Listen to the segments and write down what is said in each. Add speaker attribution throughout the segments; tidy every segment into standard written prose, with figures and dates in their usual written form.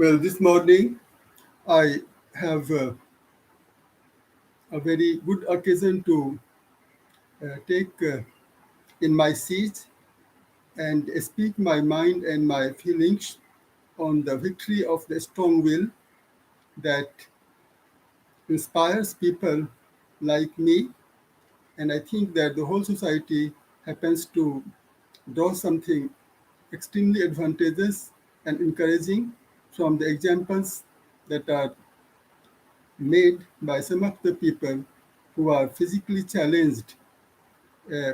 Speaker 1: Well, this morning I have a very good occasion to take in my seat and speak my mind and my feelings on the victory of the strong will that inspires people like me. And I think that the whole society happens to draw something extremely advantageous and encouraging from the examples that are made by some of the people who are physically challenged,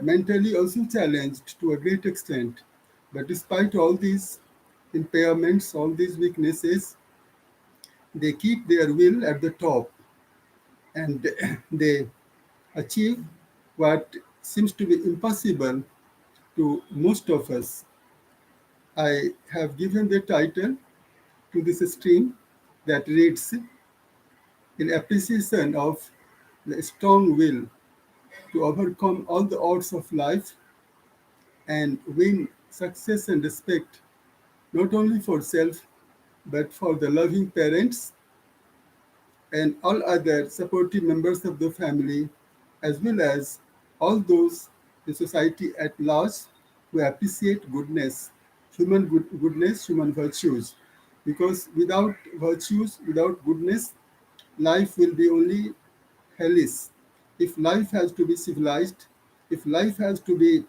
Speaker 1: mentally also challenged to a great extent. But despite all these impairments, all these weaknesses, they keep their will at the top and they achieve what seems to be impossible to most of us. I have given the title to this stream that reads in appreciation of the strong will to overcome all the odds of life and win success and respect, not only for self, but for the loving parents and all other supportive members of the family, as well as all those in society at large who appreciate goodness, goodness, human virtues. Because without virtues, without goodness, life will be only hellish. If life has to be civilized, if life has to be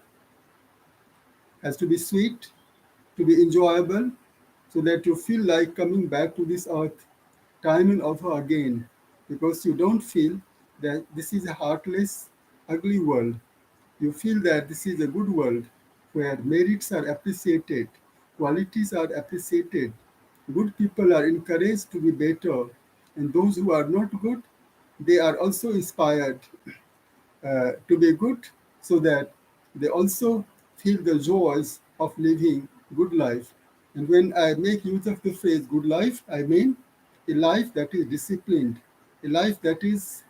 Speaker 1: sweet, to be enjoyable, so that you feel like coming back to this earth time and over again, because you don't feel that this is a heartless, ugly world. You feel that this is a good world where merits are appreciated, qualities are appreciated, good people are encouraged to be better, and those who are not good, they are also inspired to be good so that they also feel the joys of living good life. And when I make use of the phrase good life, I mean a life that is disciplined, a life that is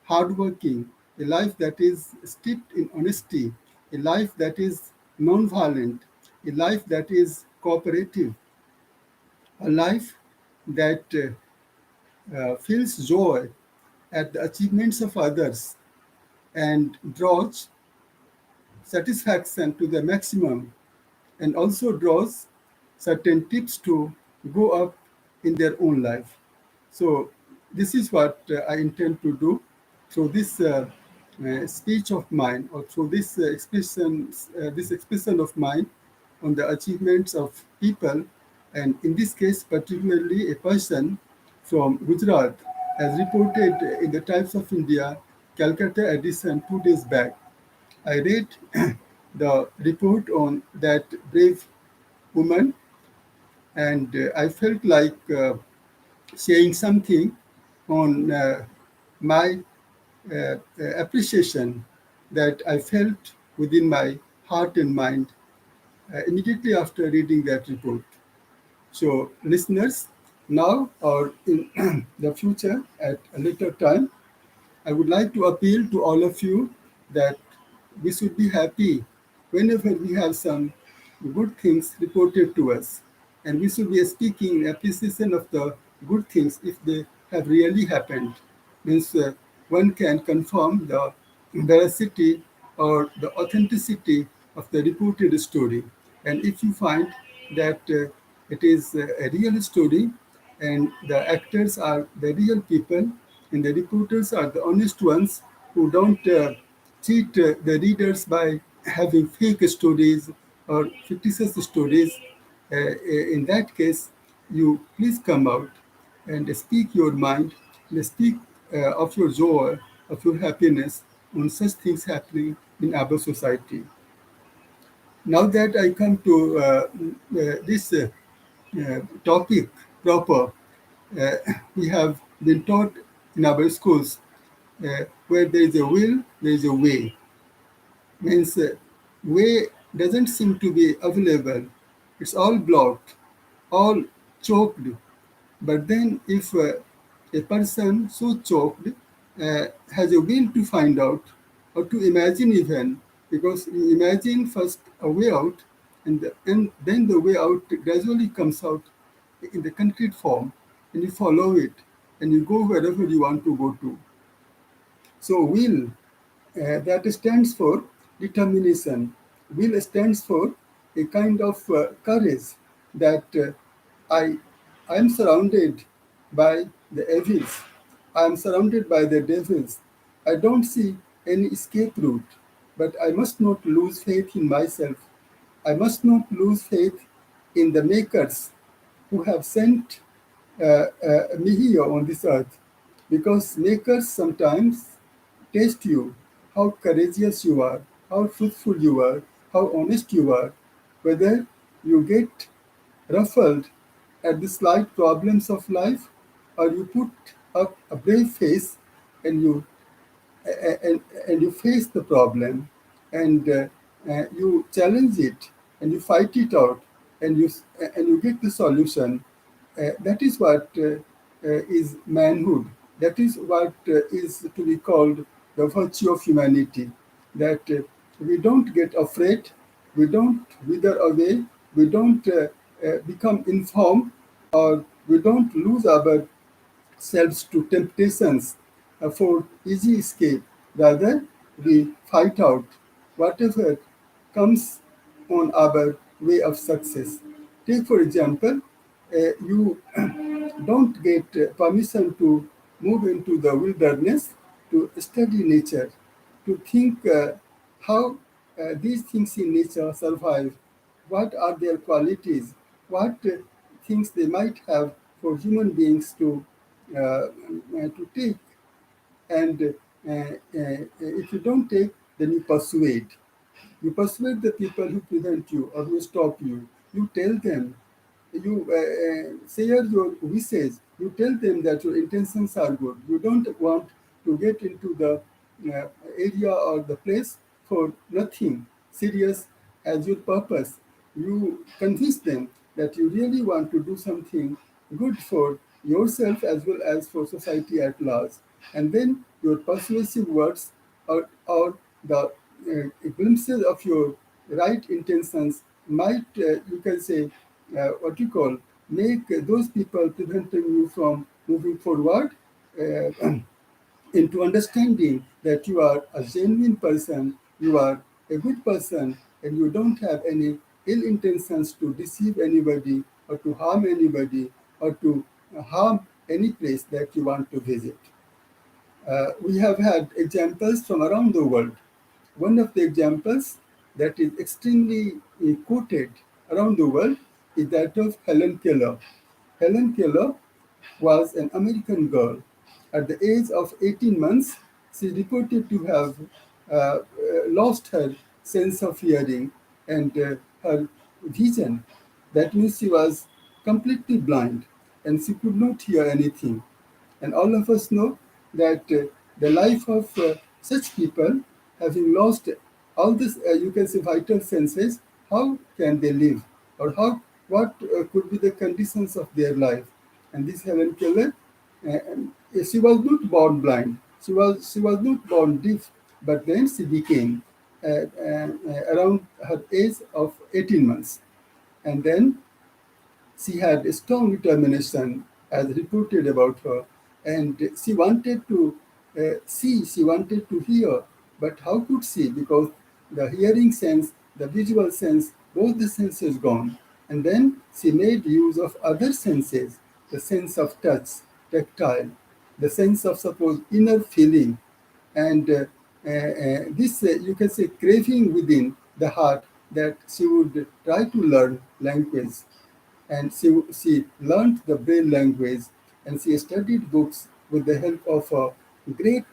Speaker 1: hardworking, a life that is steeped in honesty, a life that is non-violent, a life that is cooperative, a life that feels joy at the achievements of others and draws satisfaction to the maximum and also draws certain tips to go up in their own life. So this is what I intend to do through this speech of mine, or through this expression of mine on the achievements of people, and in this case particularly a person from Gujarat, as reported in the Times of India Calcutta edition 2 days back. I read the report on that brave woman, and I felt like saying something on my appreciation that I felt within my heart and mind immediately after reading that report. So, listeners, now or in the future at a later time, I would like to appeal to all of you that we should be happy whenever we have some good things reported to us. And we should be speaking in appreciation of the good things if they have really happened. Means one can confirm the veracity or the authenticity of the reported story. And if you find that it is a real story and the actors are the real people and the reporters are the honest ones who don't cheat the readers by having fake stories or fictitious stories, in that case, you please come out and speak your mind and speak of your joy, of your happiness on such things happening in our society. Now that I come to this topic proper, uh, we have been taught in our schools where there is a will, there is a way. Means way doesn't seem to be available. It's all blocked, all choked. But then if a person so choked has a will to find out or to imagine even, because you imagine first a way out and then the way out gradually comes out in the concrete form, and you follow it, and you go wherever you want to go to. So will, that stands for determination. Will stands for a kind of courage that I I am surrounded by the evils. I am surrounded by the devils. I don't see any escape route, but I must not lose faith in myself. I must not lose faith in the makers who have sent me here on this earth, because makers sometimes test you, how courageous you are, how truthful you are, how honest you are, whether you get ruffled at the slight problems of life, or you put up a brave face and you face the problem, and you challenge it, and you fight it out, and you get the solution. That is what is manhood. That is what is to be called the virtue of humanity. That we don't get afraid, we don't wither away, we don't become informed, or we don't lose our selves to temptations for easy escape. Rather, we fight out whatever comes on our way of success. Take, for example, you don't get permission to move into the wilderness to study nature, to think how these things in nature survive, what are their qualities, what things they might have for human beings to take. And if you don't take, then you persuade. You persuade the people who prevent you or who stop you. You tell them, you share your wishes. You tell them that your intentions are good. You don't want to get into the area or the place for nothing serious as your purpose. You convince them that you really want to do something good for yourself as well as for society at large. And then your persuasive words, or the glimpses of your right intentions might, you can say, what you call, make those people preventing you from moving forward into understanding that you are a genuine person, you are a good person, and you don't have any ill intentions to deceive anybody or to harm anybody or to harm any place that you want to visit. We have had examples from around the world. One of the examples that is extremely quoted around the world is that of Helen Keller. Helen Keller was an American girl. At the age of 18 months, she reported to have lost her sense of hearing and her vision. That means she was completely blind and she could not hear anything. And all of us know that the life of such people, having lost all this, you can say, vital senses, how can they live? Or what could be the conditions of their life? And this Helen Keller, she was not born blind. She was not born deaf, but then she became around her age of 18 months. And then she had a strong determination, as reported about her, and she wanted to see, she wanted to hear, but how could she? Because the hearing sense, the visual sense, both the senses gone. And then she made use of other senses, the sense of touch, tactile, the sense of, suppose, inner feeling, and this, you can say, craving within the heart that she would try to learn language. And she learned the Braille language, and she studied books with the help of a great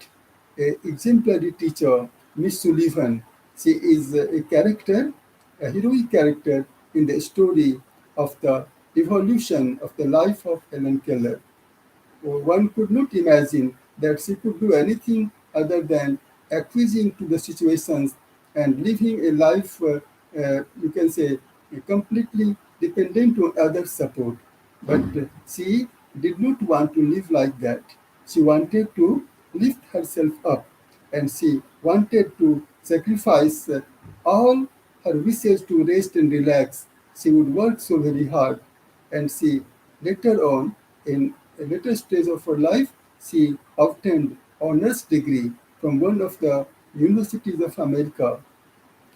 Speaker 1: exemplary teacher, Miss Sullivan. She is a character, a heroic character in the story of the evolution of the life of Helen Keller. One could not imagine that she could do anything other than acquiescing to the situations and living a life, you can say, completely dependent on others' support. But she did not want to live like that. She wanted to lift herself up, and she wanted to sacrifice all her wishes to rest and relax. She would work so very hard, and she Later on, in a later stage of her life, she obtained honors degree from one of the universities of America,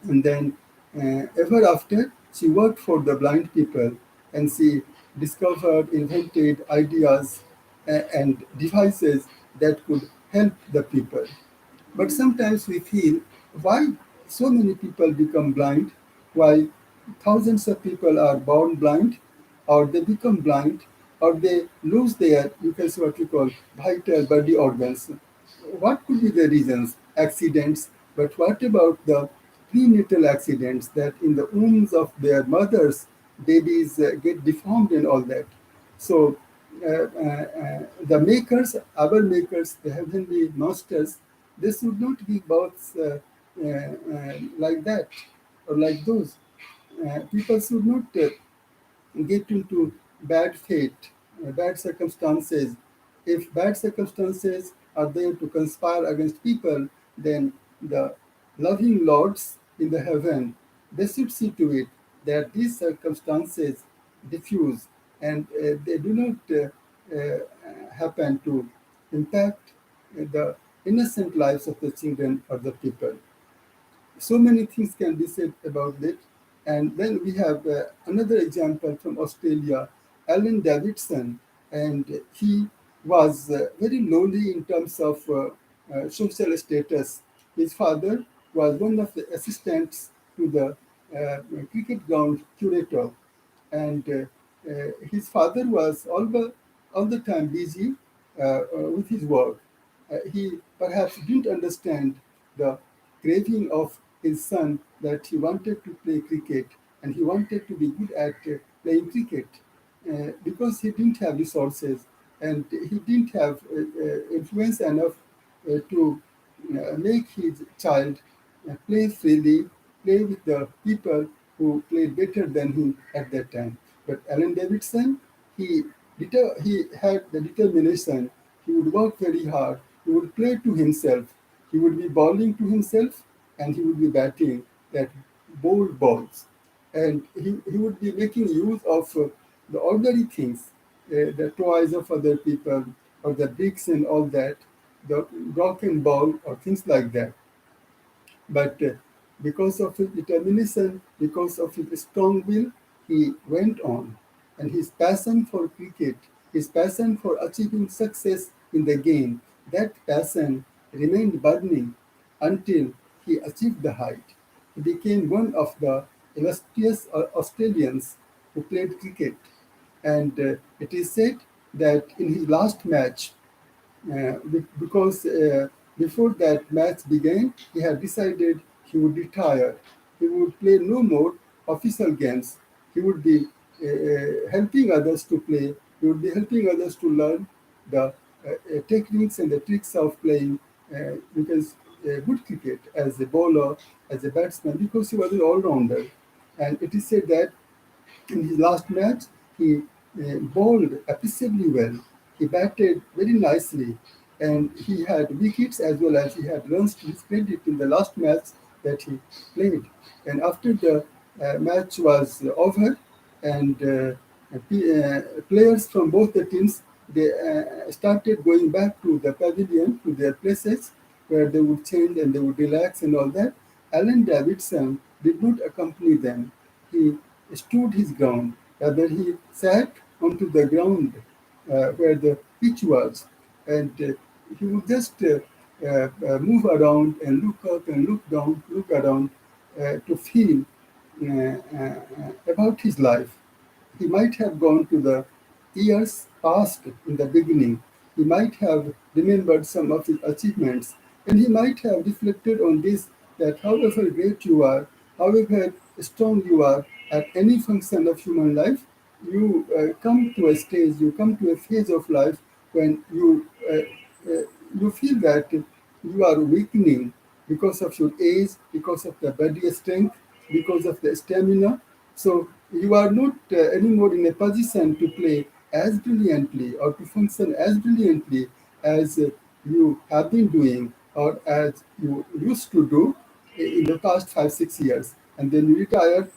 Speaker 1: and then ever after she worked for the blind people, and she discovered, invented ideas and devices that could help the people. But sometimes we feel, why so many people become blind, why thousands of people are born blind, or they become blind, or they lose their, you can say what you call, vital body organs. What could be the reasons? Accidents. But what about the prenatal accidents, that in the wombs of their mothers, babies get deformed and all that? So the makers, our makers, the heavenly masters, they should not give births like that or like those. People should not get into bad fate, bad circumstances. If bad circumstances are there to conspire against people, then the loving lords in the heaven, they should see to it that these circumstances diffuse, and they do not happen to impact the innocent lives of the children or the people. So many things can be said about it. And then we have another example from Australia, Alan Davidson, and he was very lowly in terms of social status. His father was one of the assistants to the cricket ground curator, and his father was all the time busy with his work. He perhaps didn't understand the craving of his son, that he wanted to play cricket and he wanted to be good at playing cricket, because he didn't have resources and he didn't have influence enough to make his child play freely, play with the people who played better than him at that time. But Alan Davidson, he he had the determination. He would work very hard. He would play to himself. He would be bowling to himself, and he would be batting that bold balls. And he would be making use of the ordinary things, the toys of other people, or the bricks and all that, the rock and ball, or things like that. But because of his determination, because of his strong will, he went on. And his passion for cricket, his passion for achieving success in the game, that passion remained burning until he achieved the height. He became one of the illustrious Australians who played cricket. And it is said that in his last match, because before that match began, he had decided he would retire. He would play no more official games. He would be helping others to play. He would be helping others to learn the techniques and the tricks of playing because good cricket as a bowler, as a batsman, because he was an all-rounder. And it is said that in his last match, he bowled appreciably well. He batted very nicely, and he had wickets as well as he had runs to his credit in the last match that he played. And after the match was over, and players from both the teams, they started going back to the pavilion, to their places where they would change and they would relax and all that. Alan Davidson did not accompany them. He stood his ground. Rather, he sat onto the ground where the pitch was, and he would just move around and look up and look down, look around to feel about his life. He might have gone to the years past in the beginning. He might have remembered some of his achievements, and he might have reflected on this, that however great you are, however strong you are at any function of human life, you come to a stage, you come to a phase of life when you feel that you are weakening because of your age, because of the body strength, because of the stamina. So you are not anymore in a position to play as brilliantly or to function as brilliantly as you have been doing or as you used to do in the past 5, 6 years. And then you retire,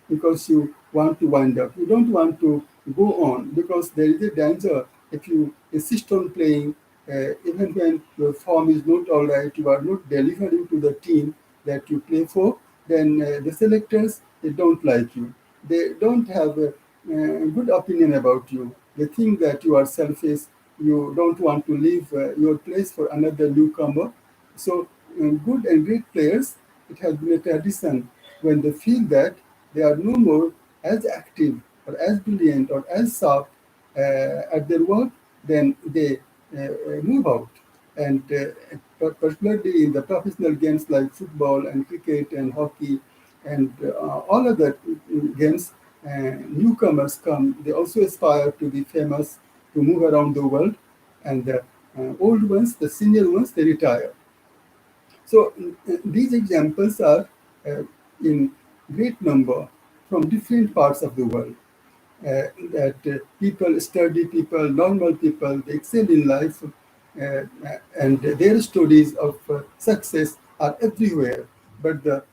Speaker 1: because you want to wind up. You don't want to go on because there is a danger if you insist on playing, even when your form is not all right, you are not delivering to the team that you play for, then the selectors, they don't like you. They don't have a good opinion about you. They think that you are selfish. You don't want to leave your place for another newcomer. So, good and great players, it has been a tradition when they feel that they are no more as active or as brilliant or as sharp at their work, then they move out. And particularly in the professional games like football and cricket and hockey and all other games, newcomers come. They also aspire to be famous, to move around the world, and the old ones, the senior ones, they retire. So these examples are uh, in great number from different parts of the world. That people, sturdy people, normal people, they excel in life, and their stories of success are everywhere. But the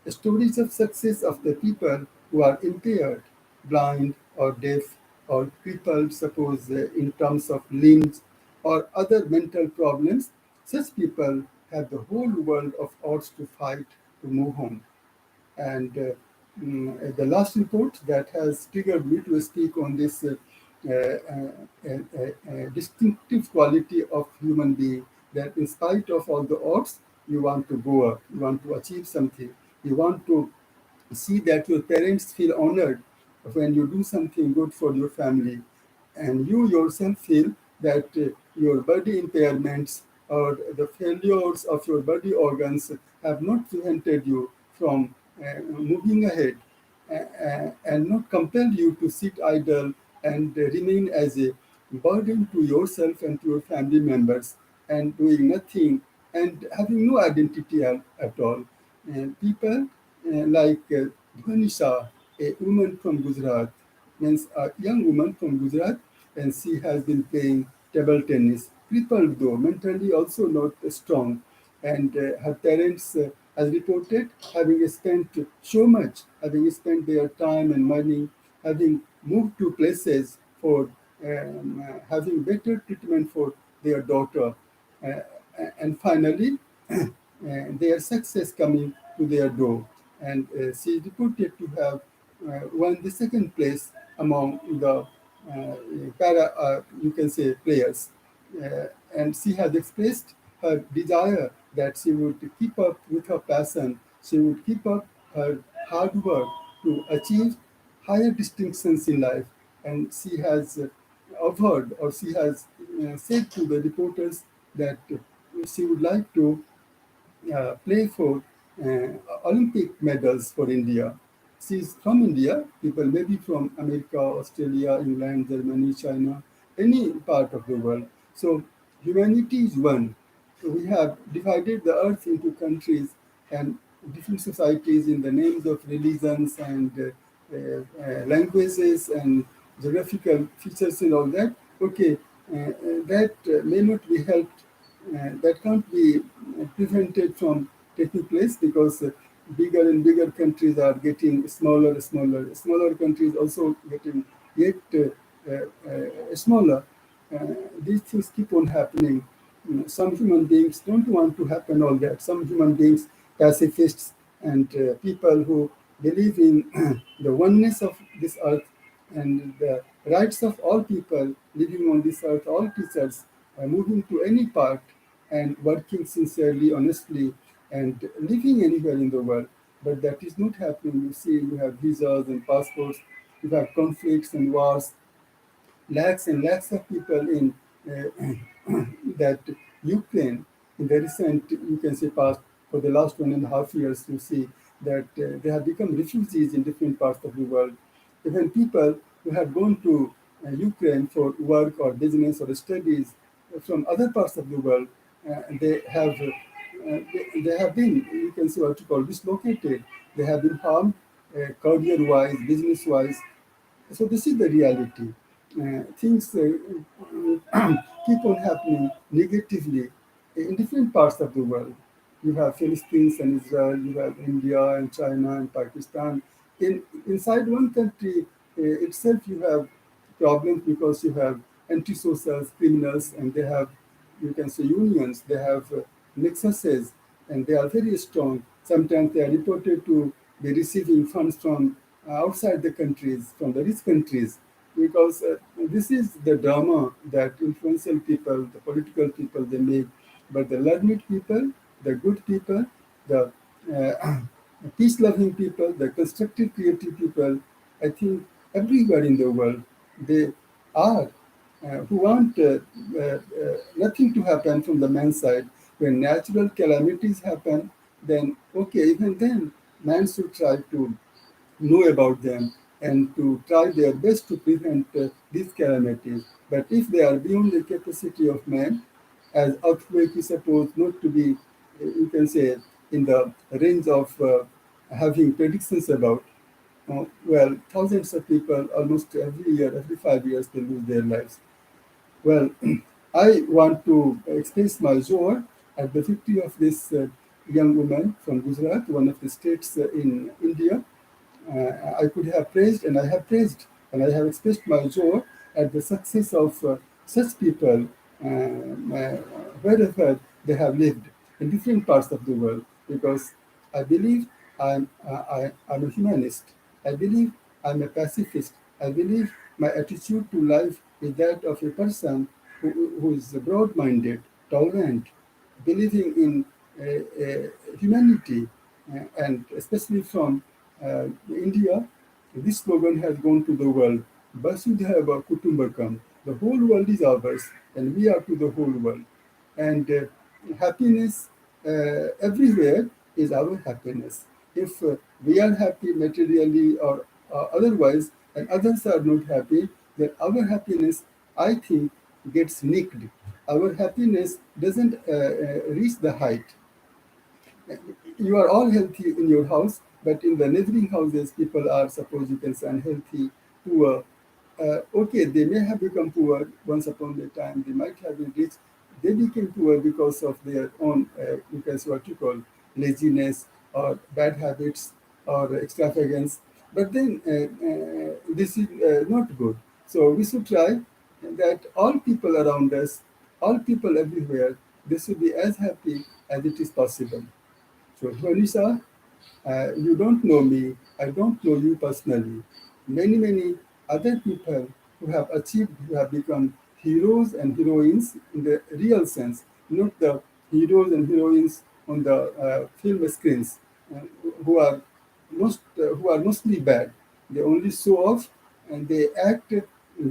Speaker 1: stories of success of the people who are impaired, blind or deaf or crippled, suppose in terms of limbs or other mental problems, such people have the whole world of odds to fight to move on. And the last report that has triggered me to speak on this distinctive quality of human being, that in spite of all the odds, you want to go up, you want to achieve something, you want to see that your parents feel honored when you do something good for your family, and you yourself feel that your body impairments or the failures of your body organs have not prevented you from moving ahead, and not compel you to sit idle and remain as a burden to yourself and to your family members and doing nothing and having no identity at all. People like Dhwani Shah, a woman from Gujarat, means a young woman from Gujarat, and she has been playing table tennis, crippled though, mentally also not strong. And her parents, as reported, having spent so much, having spent their time and money, having moved to places for having better treatment for their daughter. Uh, and finally, their success coming to their door. And she is reported to have won the second place among the you can say, players. And she has expressed her desire that she would keep up with her passion, she would keep up her hard work to achieve higher distinctions in life. And she has averred, or she has said to the reporters that she would like to play for uh, Olympic medals for India. She's from India. People may be from America, Australia, England, Germany, China, any part of the world. So humanity is one. So we have divided the earth into countries and different societies in the names of religions and languages and geographical features and all that. Okay, that may not be helped, that can't be prevented from taking place because bigger and bigger countries are getting smaller and smaller. Smaller countries also getting yet smaller. These things keep on happening. Some human beings don't want to happen all that. Some human beings, pacifists and people who believe in the oneness of this earth and the rights of all people living on this earth, all creatures, moving to any part and working sincerely, honestly, and living anywhere in the world. But that is not happening. You see, you have visas and passports, you have conflicts and wars, lakhs and lakhs of people in that Ukraine in the recent, you can say, past, for the last 1.5 years, you see that they have become refugees in different parts of the world. Even people who have gone to Ukraine for work or business or studies from other parts of the world, they have been, you can say, what you call, dislocated. They have been harmed career-wise, business-wise. So this is the reality. Things keep on happening negatively in different parts of the world. You have Philippines and Israel, you have India and China and Pakistan. inside one country itself you have problems because you have anti-socials, criminals, and they have, you can say, unions. They have nexuses, and they are very strong. Sometimes they are reported to be receiving funds from outside the countries, from the rich countries, because this is the drama that influential people, the political people, they make. But the learned people, the good people, the uh, peace-loving people, the constructive, creative people, I think everywhere in the world, they are who want nothing to happen from the man's side. When natural calamities happen, then okay, even then, man should try to know about them and to try their best to prevent these calamities. But if they are beyond the capacity of man, as earthquake is supposed not to be, you can say, in the range of having predictions about, well, thousands of people almost every year, every 5 years, they lose their lives. Well, I want to express my joy at the victory of this young woman from Gujarat, one of the states in India. I could have praised, and I have praised, and I have expressed my joy at the success of such people wherever they have lived in different parts of the world. Because I believe I'm a humanist. I believe I'm a pacifist. I believe my attitude to life is that of a person who is broad-minded, tolerant, believing in humanity, and especially from India, this slogan has gone to the world. Vasudhaiva Kutumbakam. The whole world is ours, and we are to the whole world. And happiness everywhere is our happiness. If we are happy materially or otherwise, and others are not happy, then our happiness, I think, gets nicked. Our happiness doesn't reach the height. You are all healthy in your house, but in the neighboring houses, people are, suppose you can say, unhealthy, poor. Okay, they may have become poor once upon a time. They might have been rich. They became poor because of their own, you can say, what you call laziness or bad habits or extravagance. But then this is not good. So we should try that all people around us, all people everywhere, they should be as happy as it is possible. So, Dhwani, you don't know me, I don't know you personally. Many other people who have achieved, who have become heroes and heroines in the real sense, not the heroes and heroines on the film screens, uh, who are who are mostly bad. They only show off and they act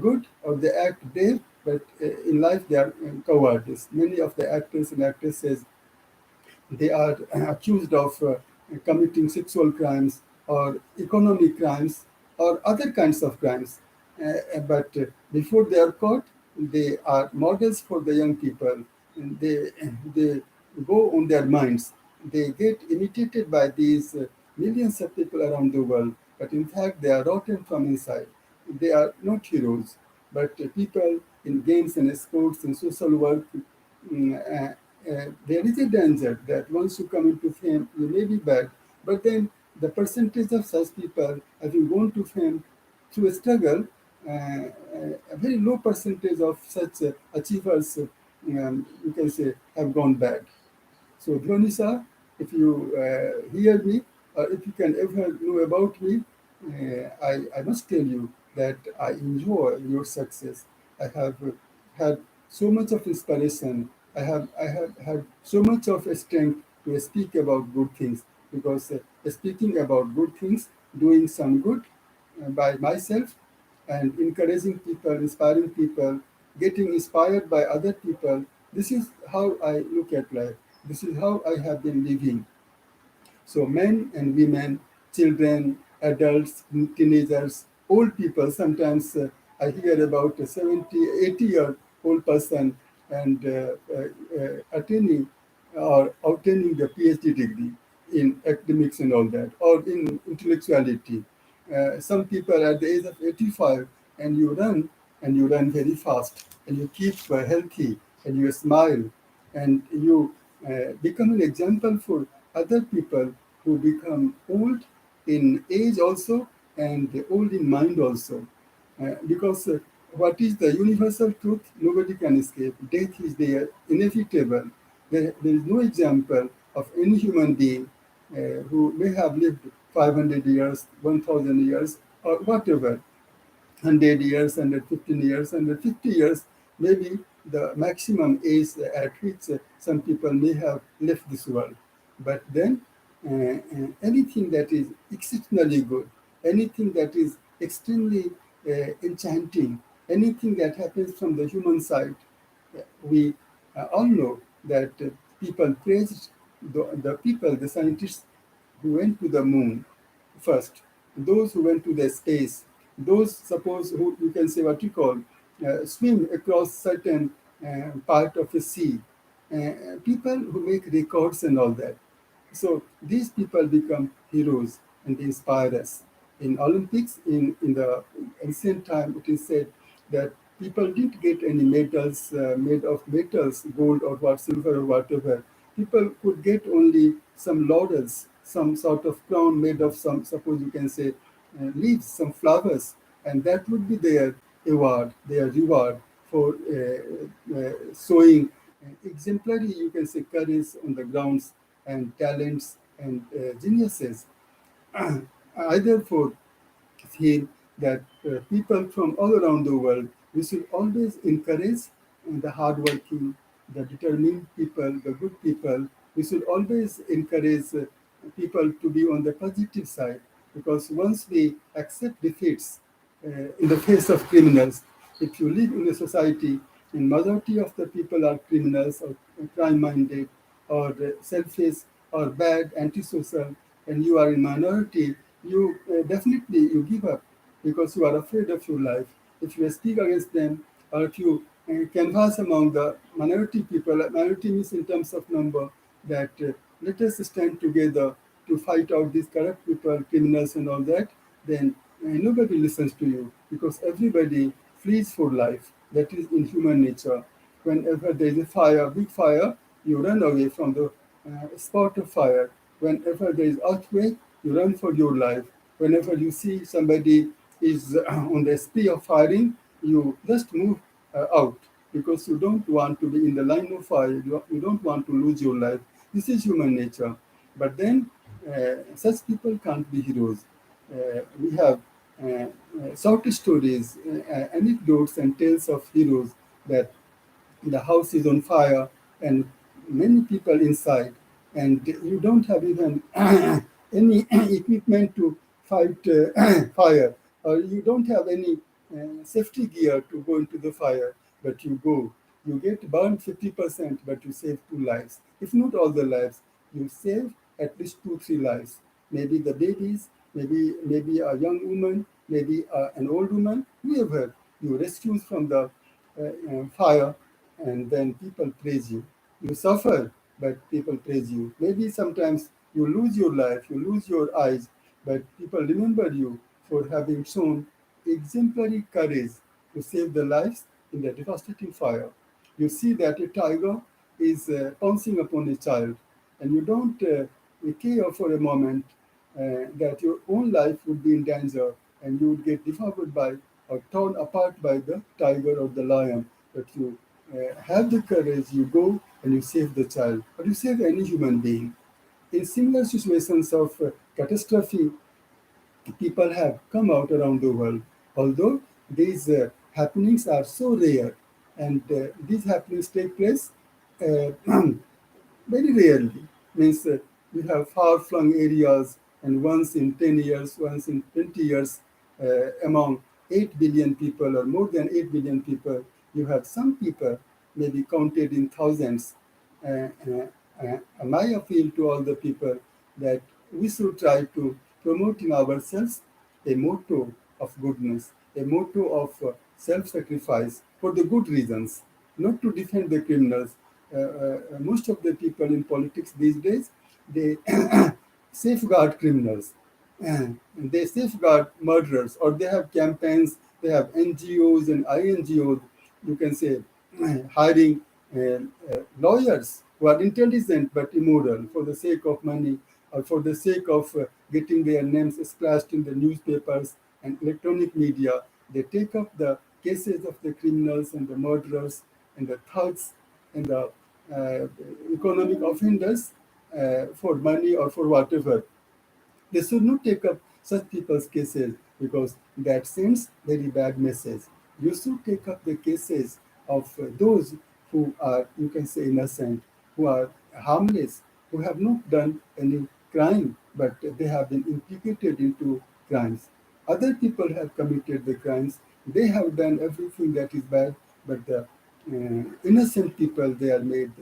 Speaker 1: good or they act brave, but in life they are cowardice. Many of the actors and actresses, they are accused of committing sexual crimes or economic crimes or other kinds of crimes. But before they are caught, they are models for the young people. And they go on their minds. They get imitated by these millions of people around the world. But in fact, they are rotten from inside. They are not heroes, but people in games and sports and social work. There is a danger that once you come into fame, you may be bad, but then the percentage of such people having gone to fame through a struggle, a very low percentage of such achievers, you can say, have gone bad. So, Dhwani Shah, if you hear me or if you can ever know about me, I must tell you that I enjoy your success. I have had so much of inspiration. I have had so much of strength to speak about good things because speaking about good things, doing some good by myself, and encouraging people, inspiring people, getting inspired by other people. This is how I look at life. This is how I have been living. So men and women, children, adults, teenagers, old people. Sometimes I hear about a 70, 80-year-old person and attaining or obtaining the PhD degree in academics and all that, or in intellectuality. Some people at the age of 85, and you run very fast, and you keep healthy, and you smile, and you become an example for other people who become old in age also and old in mind also. Because what is the universal truth? Nobody can escape. Death is there, inevitable. There is no example of any human being who may have lived 500 years, 1,000 years, or whatever, 100 years, 115 years, 150 years, maybe the maximum age at which some people may have left this world. But then anything that is exceptionally good, anything that is extremely enchanting, anything that happens from the human side, we all know that people praised the people, the scientists who went to the moon first, those who went to the space, those suppose who you can say what you call swim across certain part of a sea, people who make records and all that. So these people become heroes and they inspire us. In Olympics, in the ancient time, it is said that people didn't get any medals made of metals, gold or what, silver or whatever. People could get only some laurels, some sort of crown made of some, suppose you can say, leaves, some flowers, and that would be their award, their reward for showing exemplary, you can say, courage on the grounds and talents and geniuses. I therefore feel that people from all around the world, we should always encourage the hardworking, the determined people, the good people. We should always encourage people to be on the positive side, because once we accept defeats in the face of criminals, if you live in a society and majority of the people are criminals or crime-minded or selfish or bad, antisocial, and you are in minority, you definitely you give up because you are afraid of your life. If you speak against them, or if you canvass among the minority people, minority means in terms of number, that let us stand together to fight out these corrupt people, criminals, and all that, then nobody listens to you because everybody flees for life. That is in human nature. Whenever there is a fire, big fire, you run away from the spot of fire. Whenever there is earthquake, you run for your life. Whenever you see somebody is on the spree of firing, you just move out because you don't want to be in the line of fire. You don't want to lose your life. This is human nature. But then such people can't be heroes. We have short stories, anecdotes, and tales of heroes that the house is on fire and many people inside, and you don't have even any equipment to fight fire, or you don't have any safety gear to go into the fire, but you go. You get burned 50%, but you save two lives. If not all the lives, you save at least two, three lives. Maybe the babies, maybe a young woman, maybe an old woman, whoever you rescue from the fire, and then people praise you. You suffer, but people praise you. Maybe sometimes you lose your life, you lose your eyes, but people remember you for having shown exemplary courage to save the lives in the devastating fire. You see that a tiger is pouncing upon a child, and you don't care for a moment that your own life would be in danger and you would get devoured by or torn apart by the tiger or the lion. But you have the courage, you go and you save the child, or you save any human being. In similar situations of catastrophe, people have come out around the world, although these happenings are so rare, and these happenings take place uh, very rarely. Means you have far-flung areas, and once in 10 years, once in 20 years, among 8 billion people or more than 8 billion people, you have some people maybe counted in thousands. My appeal to all the people that we should try to promote in ourselves a motto of goodness, a motto of self-sacrifice for the good reasons, not to defend the criminals. Most of the people in politics these days, they safeguard criminals, they safeguard murderers, or they have campaigns, they have NGOs and INGOs, you can say, hiring lawyers who are intelligent but immoral for the sake of money, or for the sake of getting their names splashed in the newspapers and electronic media, they take up the cases of the criminals and the murderers and the thugs and the uh, economic offenders for money or for whatever. They should not take up such people's cases because that sends very bad message. You should take up the cases of those who are, you can say, innocent, who are harmless, who have not done any crime, but they have been implicated into crimes. Other people have committed the crimes. They have done everything that is bad, but the innocent people, they are made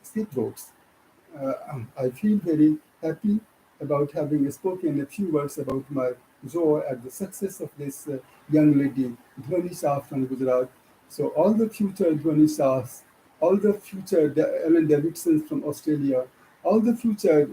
Speaker 1: scapegoats. I feel very happy about having spoken a few words about my joy at the success of this young lady, Dhwani Shah from Gujarat. So all the future Dhwani Shahs, all the future Ellen Davidsons from Australia, all the future,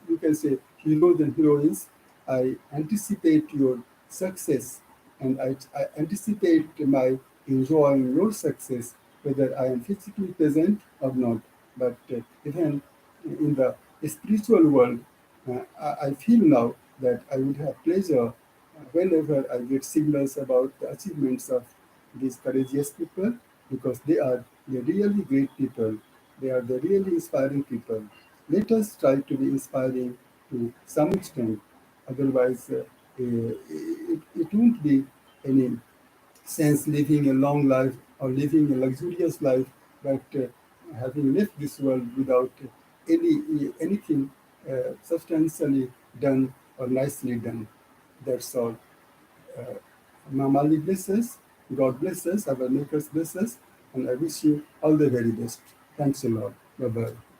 Speaker 1: you can say, heroes and heroines, I anticipate your success and I anticipate my enjoying your success, whether I am physically present or not. But even in the spiritual world, I feel now that I would have pleasure whenever I get signals about the achievements of these courageous people because they are the really great people. They are the really inspiring people. Let us try to be inspiring to some extent. Otherwise, it won't be any sense living a long life or living a luxurious life, but having left this world without anything substantially done or nicely done. That's all. Uh, Mamali bless us, God bless us, our makers bless us, and I wish you all the very best. Thanks a lot. Bye bye.